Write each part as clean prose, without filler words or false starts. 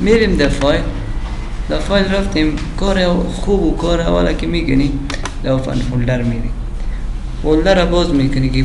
میریم در فایل رفتیم کار خوب و کار اولا که میکنی در فولدر میریم، فولدر را باز میکنی که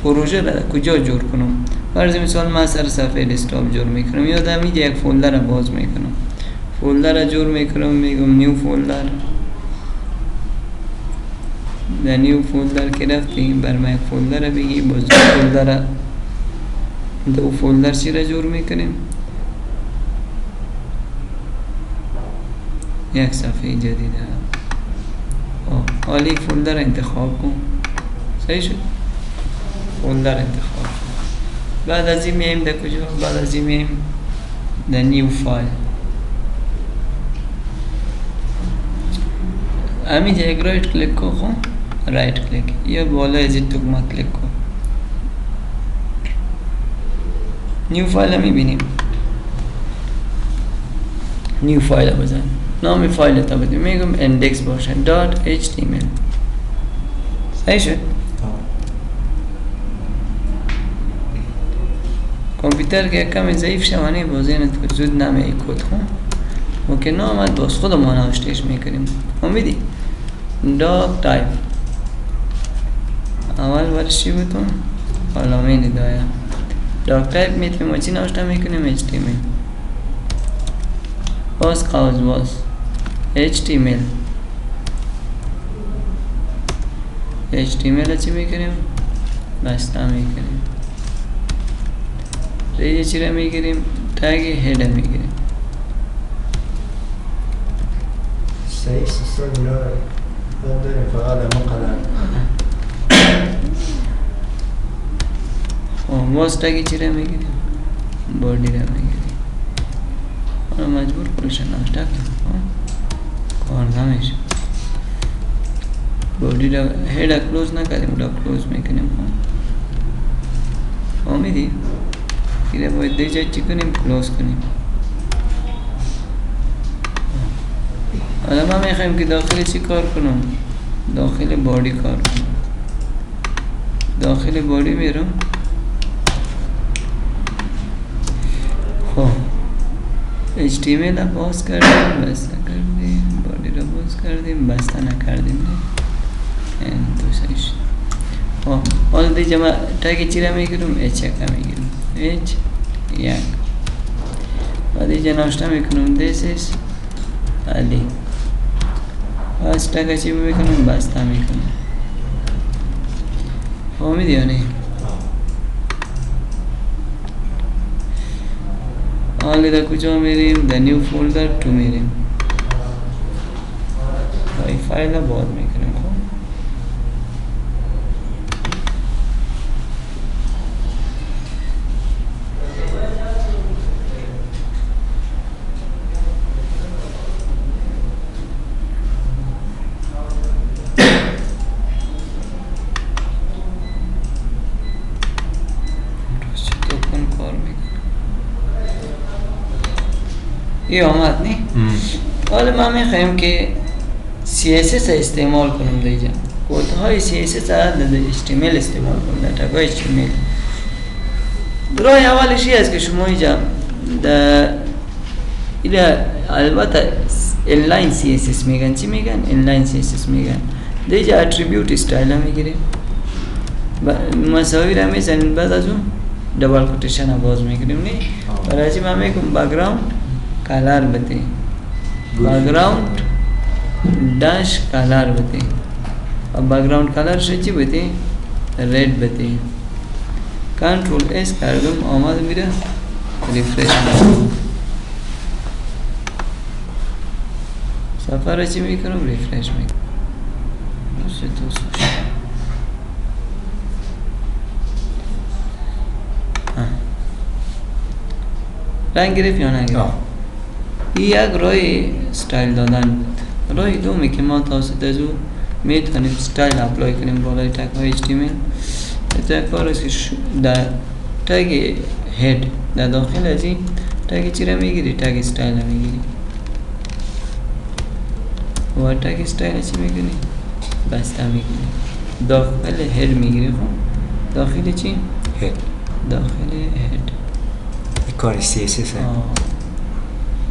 پروژه را کجا جور کنم. فرض مثال من سر صفحه دسکتاپ جور میکنم یا در اینجا یک فولدر را باز میکنم، فولدر را جور میکنم، میگم نیو فولدر. در نیو فولدر که رفتیم بر من یک فولدر را بگی، باز فولدر دو فولدر چی را جور میکنیم، یک صفحه جدیده. حالی فولدر انتخاب کن، صحیح شد، فولدر انتخاب کن. بعد از این میایم در کجا؟ بعد از این میایم در نیو فایل. همینجا یک رایت کلیک کن، رایت کلیک یا بالا از این تکمه کلیک کن، نیو فایل هم میبینیم. نیو فایل بزن، نام فایل تا بدیم، میگم اندکس باشه .html. صحیح شد. کامپیوتر که کمی ضعیف شوانه بازینت که زود نامه ای کد خون ممکن نامد، باز خود ما نوشتهش میکنیم. امیدی داک تایپ اول برشی بتون علامه ندایا داک تایپ میتونیم چی نوشته میکنیم HTML. باز قوز باز HTML چی میکنیم؟ بسته میکنیم. ریجه چی را میگیریم؟ تگ هیده میگیریم. صحیح سیستم داره داریم فقط اما قلم. باز تگ چی را میگیریم؟ بادی را میگیریم. حالا مجبور کلش نوشته کنیم، کار نمیشه. بادی را هیده کلوز نکردیم، را کلوز میکنیم. آمیدی؟ ایره باید دیجا چی کنیم؟ کلوز کنیم. حالا ما میخوایم که داخل چی کار کنم؟ داخل بادی کار کنم. داخل بادی میرم. خب HTML را باز کردیم، بسته کردیم، بادی را باز کردیم، بسته نکردیم. این تو سایش. خب حالا دیجا ما تاگه چی را میگیرم؟ H1 را میگیرم، H1. بعد دیجا نوشته میکنم this is Ali. باز تاگه چی میکنم؟ بسته میکنم. فهمیدی یا نه؟ حالا در کجا میریم؟ در نیو فولدر تو میریم. این فایل را باز میکنیم. خب یہ آمد نی. حالا ما میخوایم که CSS استعمال کنم دیجا. کدهای CSS در HTML استعمال کنم، در تگای HTML. راه اولش این است که شما اینجا در البته inline CSS میگن. چی میگن؟ inline CSS میگن. دیجا attribute استایل میگیریم، مساوی را میزنیم، بعد از اون دبل کوتیشن باز میگیریم. نه برای چی ما میگم background کلر بده، background dash کلر بده. अब background کلر شد چی بده؟ red بده. کنترل اس کردم، آمد میره ریفرش میکنم، صفحه را چی میکنم؟ ریفرش میکنم. رنگ گرفت یا نگرفت؟ این یک راه استایل دادن بود. راه دومی که ما توسط از او میتونیم استایل اپلای کنیم بالای تگ های HTML. یک کار است که در تگ هد در داخل از این تگ چی را میگیری؟ تگ استایل را میگیری و تگ استایل چی میگیری؟ بسته میگیری. داخل هد میگیری. خب داخل چی؟ هد. داخل هد کار CSS ہے.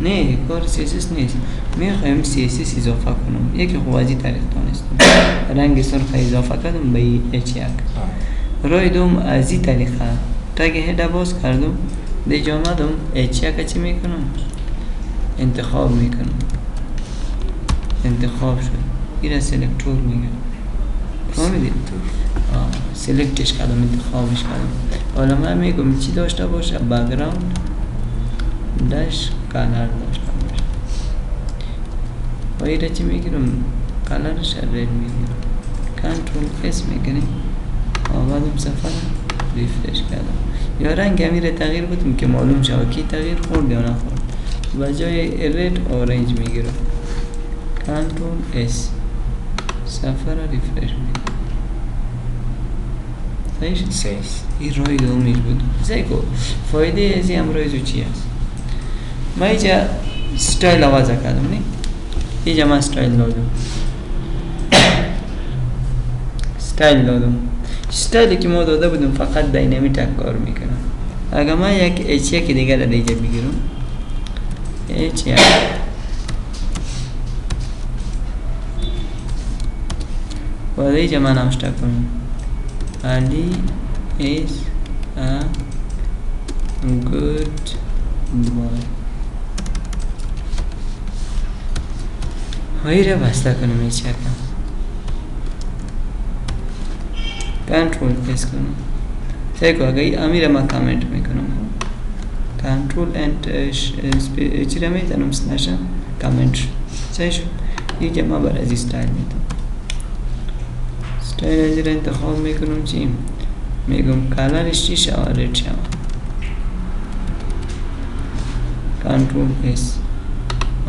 نه کار CSS نیست. میخوایم CSS اضافه کنم. یکی خوازی طریق دانستم. رنگ سرخ اضافه کردم به H1. رای دوم از این طریقه تگ هد باز کردم. دیگه آمدم H1 چی میکنم؟ انتخاب میکنم. انتخاب شد. این سلکتور میگم. فهمیدید؟ سلکتش کردم، انتخابش کردم. حالا من میگم چی داشته باشه؟ بک‌گراند داش کلر داشته باشه. و ایره چی میگیرم؟ کلرش رد میگیرم. کنترل اس میکنیم. آمدم سفر ریفرش کردم. یا رنگ همیره تغییر بودم که معلوم شد کی تغییر خورد یا نخورد. بجای رد اورنج میگیرم. کنترل اس سفر ریفرش میکنم. صحیح. این رای دومیش بود. زیکو فایده از این امروز چی است؟ ما اینجا استایل آواز کردم نه؟ اینجا من استایل دادم. استایلی که ما داده بودم فقط داینامیک کار میکنم. اگر من یک H1 دیگه را اینجا بگیرم H1 و اینجا من نوشته کنم Ali is a good boy. هایی را بسته کنم ایچه کم. کنترول پیس کنم. سیکو اگه امیر ما کامنت میکنم. کنترول انت چی را میتونم سنشم کامنت سیش یک جمع بر از استایل میتونم. استایل از را انتخاب میکنم چی؟ میگم کلرش چی شود رد شود. کنترول اس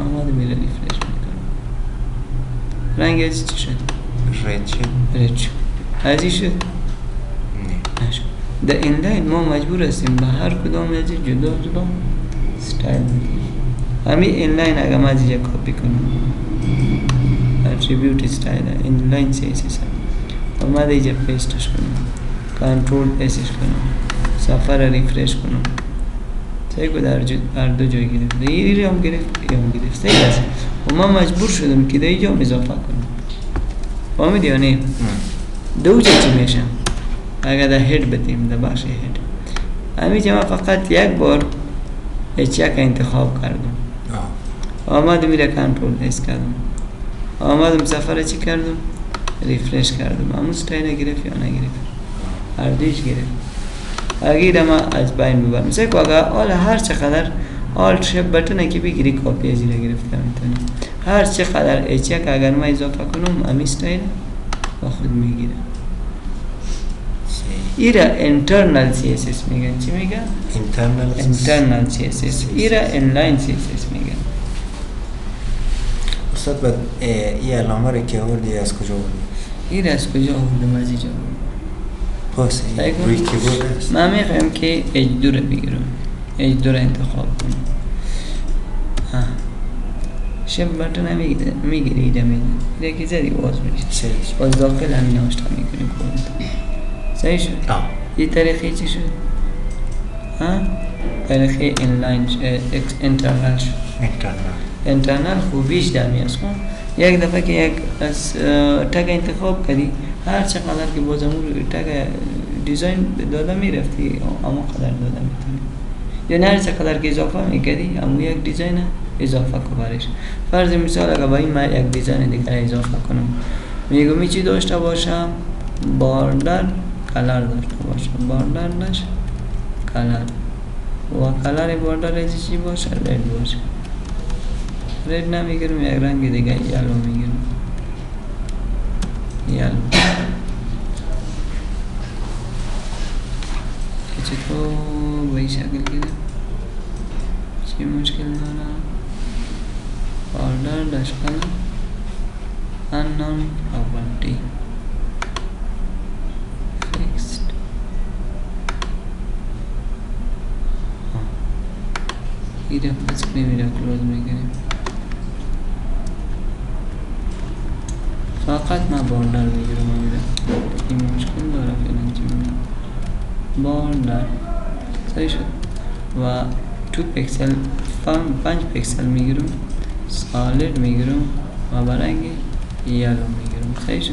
آماده میره ریفرش میکنم. رنگ از چی شد؟ رد شد. ازی شد؟ نه نشد. در این لاین ما مجبور هستیم به هر کدام از جدا استایل میکنیم. همین این لاین اگر ما از اینجا کپی کنیم اتریبیوت استایل این لاین CSS و ما در اینجا پیستش کنیم. کنترل اسش کنم. سفر ریفرش کنم. سعی که در دو جای گرفت. در این هم گرفت. سعی است. و من مجبور شدم که در اینجا اضافه کنم. فهمیدی یا نه؟ دو جا چی میشم؟ اگر در هید بتیم در بخش هید. همینجا من فقط یک بار H1 انتخاب کردم. آمدم میره کنترل اس کردم. آمدم سفر چی کردم؟ ریفرش کردم. همون ستایل گرفت یا نگرفت؟ هر دیش گرفت. اگر ما از بین ببرم مثلا که اگر هر چقدر آل شب بتونه که بگیری کپی از این گرفته میتونی. هر چقدر H1 اگر ما اضافه کنم امی ستایل با خود میگیره. ایرا internal CSS میگن. چی میگن؟ internal CSS. ایرا inline CSS میگن. استاد بعد این علامه رو که آوردی از کجا آوردی؟ ایرا از کجا آوردم از اینجا پس روی کیبورد است. من میخوایم که H2 رو بگیرم. H2 رو انتخاب کنم. شب بطن میگیره ایده میده. ایده که زدی باز میشه. باز داخل همین نوشته میکنیم کورد. صحیح شد؟ این طریقی چی شد؟ طریقی inline internal شد. internal خوبیش در میاست کن. یک دفعه که یک از تگ انتخاب کردی هر چقدر که بازمون روی تگ دیزاین داده میرفتی اما قدر داده میتونی. یا هر چقدر که اضافه میکردی اما یک دیزاین اضافه کن برش. فرض مثال اگر با این من یک دیزاین دیگر اضافه کنم میگم چی داشته باشم؟ باردر کلر داشته باشم. باردر داشت کلر و کلر باردر از چی باشه؟ رد باشه. رد نمیگیرم یک رنگ دیگه یلو میگیرم. یلو که چطور به این شکل گیرم چی مشکل دارم؟ باردر داشت کلر unknown property fixed. ایره پس کنیم ایره کلوز میگیریم. فقط من باردر میگیرم ایره. این مشکل داره فیلن چی میگم باردر صحیح شد. و 2 پیکسل 5 پیکسل میگیرم، سالید میگیرم و برنگ یلو میگیرم. صحیح شد.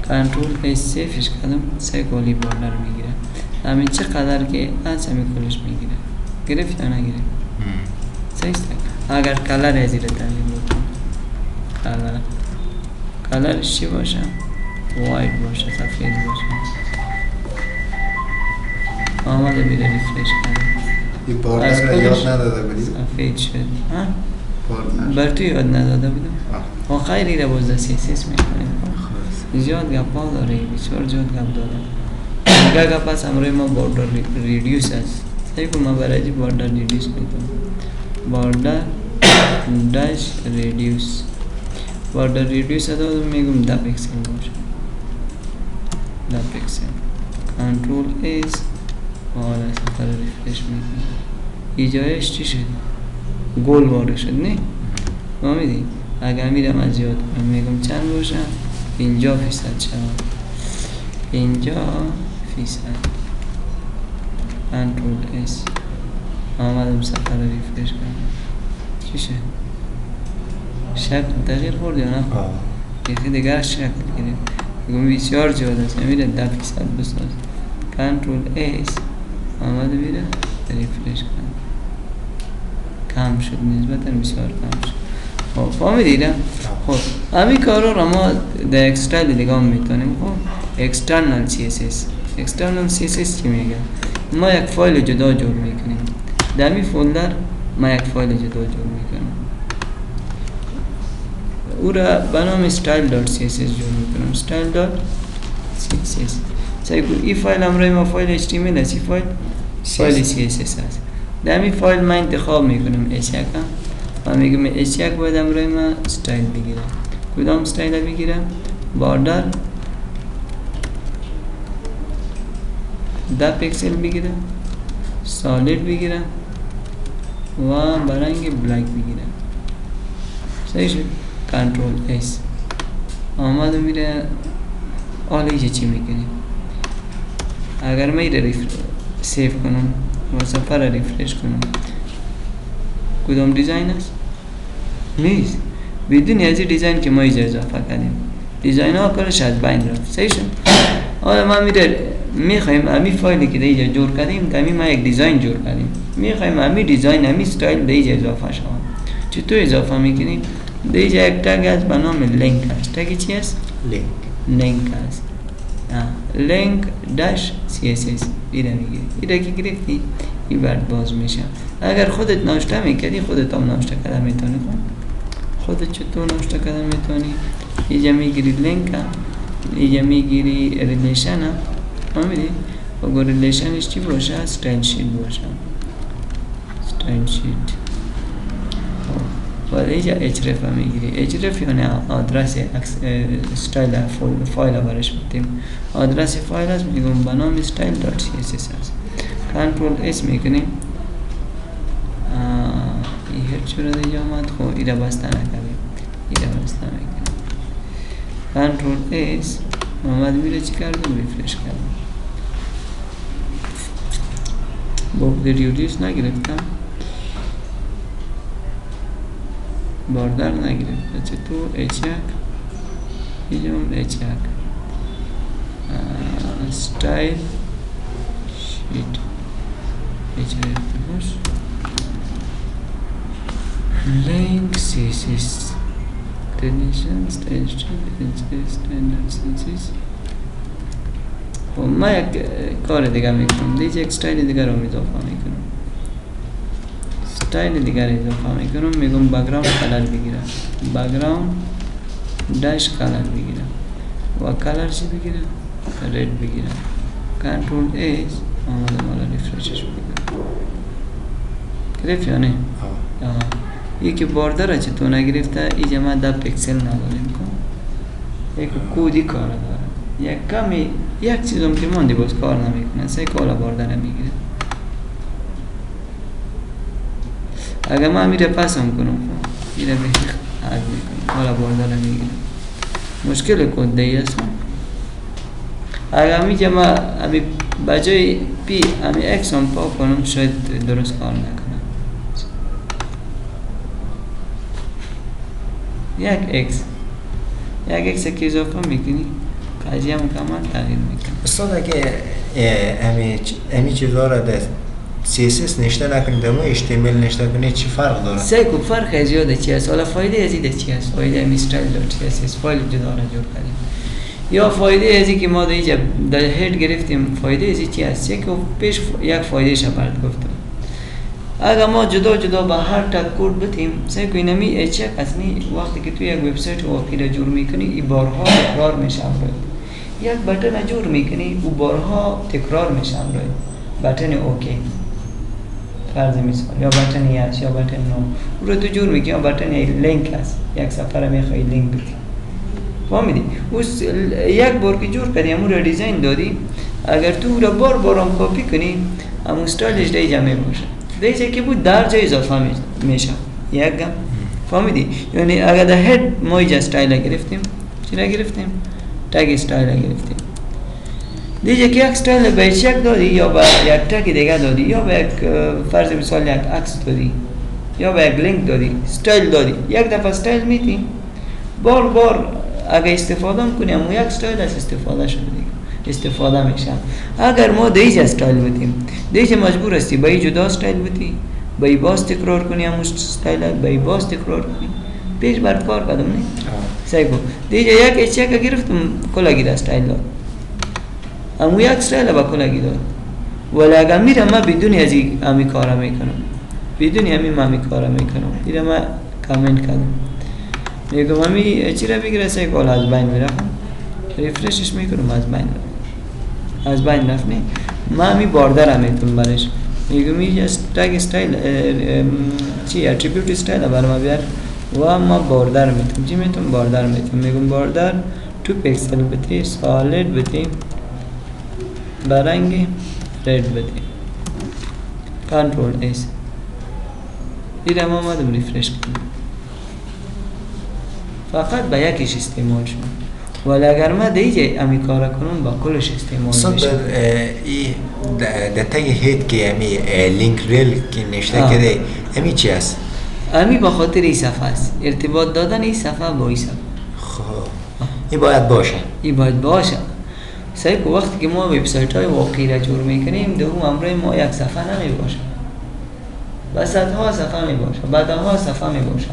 کنترل اس سیفش کردم، سه کلی بوردر میگیره. همین چقدر که از همین کلش میگیره. گرفت یا نگیره؟ صحیح است. اگر کلر از زیر تعلیم بود، کلرش چی باشه؟ وایت باشه، سفید باشه. آمده بیره ریفرش کردم. این باردر را یاد نداده بودی؟ سفید شد. ها؟ باردر بر تو یاد نداده بودم. آخر ای را بازده سیسیس میکنیم. زیاد گپا داره، بسیار زیاد گپ داره. دیگه گپ هست امروی ما باردر ریڈیوس هست. صحیح که ما برای باردر ریڈیوس میکنم. باردر داش ریڈیوس. باردر ریڈیوس هست و میگم 10 پیکسل باشه. 10 پیکسل. کنترل ایس و حالا سفر ریفرش میکنم. ایجایش چی شد؟ گل وارد شد نه؟ ما میدیم اگر میرم از زیاد کنم میگم چند باشه؟ 50% شد. 50% کنترل اس آمدم سفر ریفرش کنم. چی شد؟ شکل تغییر خورد یا نه؟ یکی دیگر شکل گیریم. میگم بسیار زیاد است، میره 10% بساز. کنترل اس آمده میره ریفرش کنم. کم شد، نسبتا بسیار کم شد. خب فهمیدید؟ خب همین کارا رو ما در اکسترنال دیگه هم میتونیم. خب اکسترنال سی اس اس چی میگه؟ ما یک فایل جدا جور میکنیم. در همین فولدر ما یک فایل جدا جور میکنیم. او را به نام style.css جور میکنم. style.css این فایل همراه ما فایل html است. این فایل css است. در همین فایل ما انتخاب میکنم h1 و میگم h1 باید همراه ما استایل بگیرم. کدام استایل بگیرم؟ باردر 10 پیکسل بگیرم، سالید بگیرم و برنگ بلک بگیرم. صحیح شد. کنترل اس آمد و میره. حالا چی میکنیم؟ اگر من ایره سیف کنم و سفر ریفرش کنم، کدام دیزاین است؟ نیست. بدون از این دیزاین که ما ایجا اضافه کردیم، دیزاین ها کارش از بین رفت. صحیح شد. حالا ما میخوایم همین فایلی که دیجا جور کردیم دمی ما یک دیزاین جور کردیم، میخوایم همین دیزاین همین استایل دیجا اضافه شد. چطور اضافه میکنیم؟ دیجا یک تگ است به نام لینک است. تگی چی است؟ لینک است. لینک داش سی اس اس ایره میگیری. ایره که گرفتی این برد باز میشه. اگر خودت ناشته میکردی خودت هم ناشته کردن میتونی. خودت چطور ناشته کردن میتونی؟ اینجا میگیری لینک هم، اینجا میگیری ریلیشن هم. فهمیدی؟ اگر ریلیشنش چی باشه؟ استایل شیت باشه. استایل شیت. و اینجا href هم میگیری. href یعنی آدرس استایل فایل برش میتیم. آدرس فایل هست میگم به نام style.css هست. کنترل اس میکنیم. این هر چرا دیگه آمد؟ خب ایره بسته نکنیم. ایره بسته میکنیم. کنترل اس آمد میره چی کردم؟ ریفرش کردم. بود ریودیوس نگرفتم، باردر نگرفت. چطور؟ h1 اینجا h1 style sheet href باش link css definition style sheet standard css. خب ما یک کار دیگه میکنم. دیگه یک استایل دیگه رو اضافه میکنم. استایل دیگه رو اضافه میکنم. میگم بک‌گراند کلر بگیرم. بک‌گراند داش کلر بگیرم و کلر چی بگیرم؟ رد بگیرم. کنترل ایس آمده مالا ریفرشش بگیرم. گرفت یا نه؟ یکی که باردر چطور نگرفته اینجا من 10 پیکسل نداریم کن. یک کودی کار دارم. یک کمی یک چیزم که ماندی باز کار نمیکنه. سه کالا باردر میگیره. اگر من میره پسم کنم میره به حد میکنم. حالا باردر میگیره. مشکل کد دیگه است. اگر میگه ما بجای پی امی اکس هم پاک کنم شاید درست کار نکنم. یک اکس که اضافه میکنی قضیه مکمل تغییر میکنه. استاد اگه امی چیزها را در CSS نشته نکنید دمو HTML نشته کنید چی فرق داره؟ سیکو فرق زیاده چی هست؟ حالا فایده ازیده چی هست؟ فایده امی style.css فایل جدا را جور کردیم. یا فایده ازی که ما در هد گرفتیم فایده ازی چی هست؟ یک پیش یک فایده شبرد گفتم. اگر ما جدا با هر تک کد بتیم سیکو اینمی اچک اصلی وقتی که تو یک وبسایت واقعی را جور میکنی ای بارها تکرار میشه یک بٹن جور میکنی او بارها تکرار میشه بٹن اوکی فرض مثال یا بٹن یس یا بٹن نو او رو تو جور میکنی یا بٹن لینک هست یک سفر میخوای لینک بدی فهمیدی؟ یک بار که جور کردی همون را دیزاین دادی اگر تو را بار هم کپی کنی همون استایلش دیجا میباشه دیجا که بود در جای اضافه میشه یک گم فهمیدی؟ یعنی اگر در هد ما ایجا استایل گرفتیم چی را گرفتیم؟ تگ استایل گرفتیم دیجا که یک استایل به یک دادی یا به یک تگ دیگه دادی یا به یک فرض مثال یک عکس دادی یا به یک لینک دادی استایل دادی یک دفعه استایل میتی بار اگر استفاده میکنی همون یک استایل از استفاده شده استفاده میشه اگر ما دیجا استایل بتیم دیجا مجبور هستی با جدا استایل بتی با باز تکرار کنی همون استایل با باز تکرار کنی پیش بر کار کردم نه صحیح بود دیجا یک اچک گرفتم کلاگی را استایل داد همون یک استایل با کلاگی داد ولی اگر میرم ما بدون از همی کارا میکنم بدون همی کارا میکنم میرم ما کامنت کردم میگم همی چی را بگیره سه کال از بین میرم ریفرشش میکنم از بین رفت نه ما همی باردر هم میتونم برش میگم این تگ استایل چی اتریبیوت استایل برای ما بیار و ما باردر میتونم چی میتونم باردر میتونم میگم باردر 2 پیکسل بتی سالید بتی برنگ رد بتی کنترل ایس این هم آمدم ریفرش کنم فقط با یکیش استعمال شد ولی اگر ما دیجه امی کارا کنم با کلش استعمال صد میشه در تگ هید که امی لینک ریل که نشته کده امی چی هست؟ امی با خاطر ای صفحه است ارتباط دادن ای صفحه با ای صفحه خب این باید باشه صحیح که وقتی که ما وبسایت های واقعی را جور میکنیم دوم امروی ما یک صفحه نمی باشه وسطها صفحه می باشه بعدها صفحه می باشه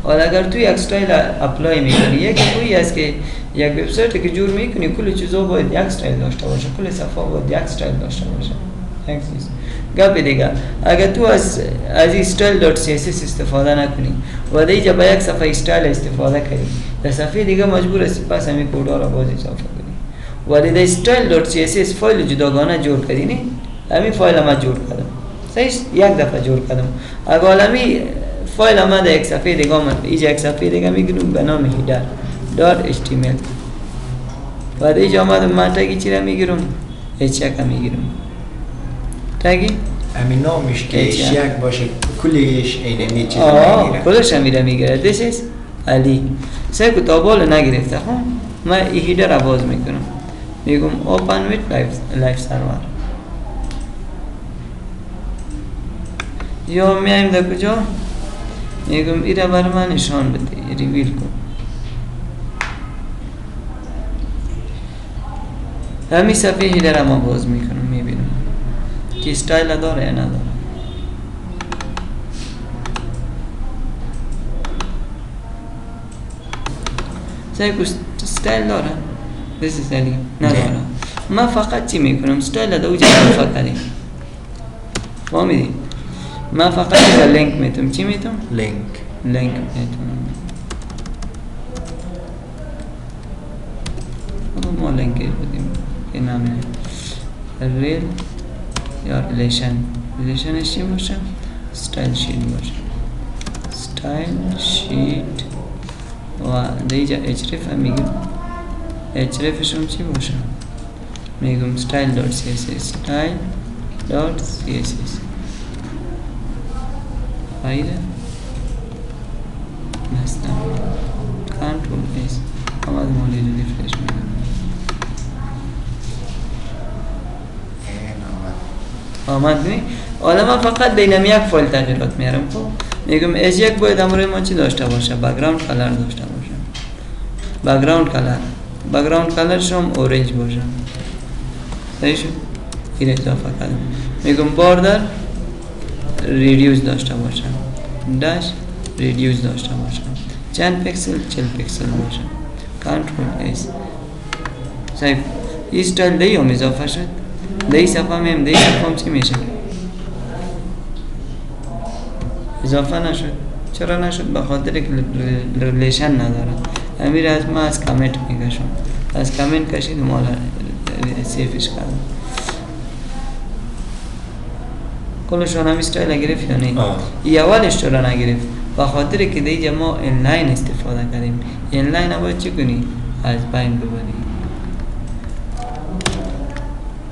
حالا اگر تو یک استایل اپلای میکنی یکی توی است که یک وبسایت که جور میکنی کل چیزا باید یک استایل داشته باشه کل صفحه باید یک استایل داشته باشه یک چیز گپ دیگه اگر تو از style.css استفاده نکنی و دیگه با یک صفحه استایل استفاده کنی در صفحه دیگه مجبور هستی پس همین کدها را باز اضافه کنی ولی در style.css فایل جداگانه جور کردی نه همین فایل ما جور کردم صحیح یک دفعه جور کردم اگر همی فایل ما در یک صفحه دیگه یک صفحه دیگه میگیرم به نام header.html و دیگه آمدم من تگی چی را میگیرم اچک میگیرم تگی امی نامش که یک باشه کلیش اینمی چیز میگیره کلش همی را میگیره this is علی سعی که تا بالا نگرفته خون من هیدر را باز میکنم میگم open with live server یا میایم در کجا میگم ایره بر من نشان بده ریویل کن همین صفحه هیدر ما باز میکنم میبینم که استایل داره یا نداره سعی که استایل داره this is علی نداره من فقط چی میکنم استایل داره اوجه فقط فهمیدی من فقط یه لینک میتونم چی میتونم؟ لینک میتونم ما لینک بودیم که نامه ریل یا ریلیشنش چی باشه؟ ستایل شیت باشه ستایل شیت و دیجا href هم میگم hrefش هم چی باشه؟ میگم style.css فایده مثلا کنترل ایس آمد مولی رو ریفرش میگم فهمت کنی؟ حالا من فقط بینم یک فایل تغییرات میارم. خب میگم S1 باید امروز ما چی داشته باشه؟ بک‌گراند کلر داشته باشه. بک‌گراند کلرش هم اورنج باشه. صحیح شد؟ این اضافه کردم. میگم باردر ریدیوس داشته باشه. داش ریدیوس داشته باشه. چند پیکسل؟ 40 پیکسل باشه. کنترل اس. صحیح. این استایل دی هم اضافه شد. دی صفحه میم دی صفحه هم چی میشه؟ اضافه نشد. چرا نشد؟ به خاطر که ریلیشن نداره. امیر از ما از کامنت میکشم. از کامنت کشید مالا سیفش کردم. کلشون هم استایل گرفت یا نه؟ ای اولش چرا نگرفت؟ به خاطر که دیگه ما اینلاین استفاده کردیم. اینلاین باید چی کنی؟ از بین ببری.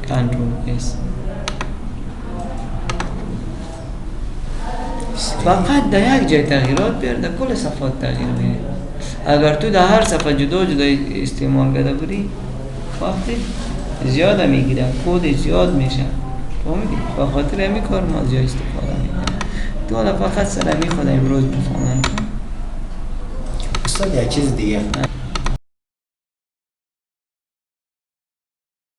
کنترل اس. فقط در یک جای تغییرات بیار، در کل صفحات تغییر میره. اگر تو در هر صفحه جدا استعمال کرده بودی وقتی زیاد میگیره، کود زیاد میشه. فهمیدی؟ به خاطر همین کار ما زیاد استفاده میکنیم. تو حالا فقط سر همین خود امروز بفهمن. استاد یک چیز دیگه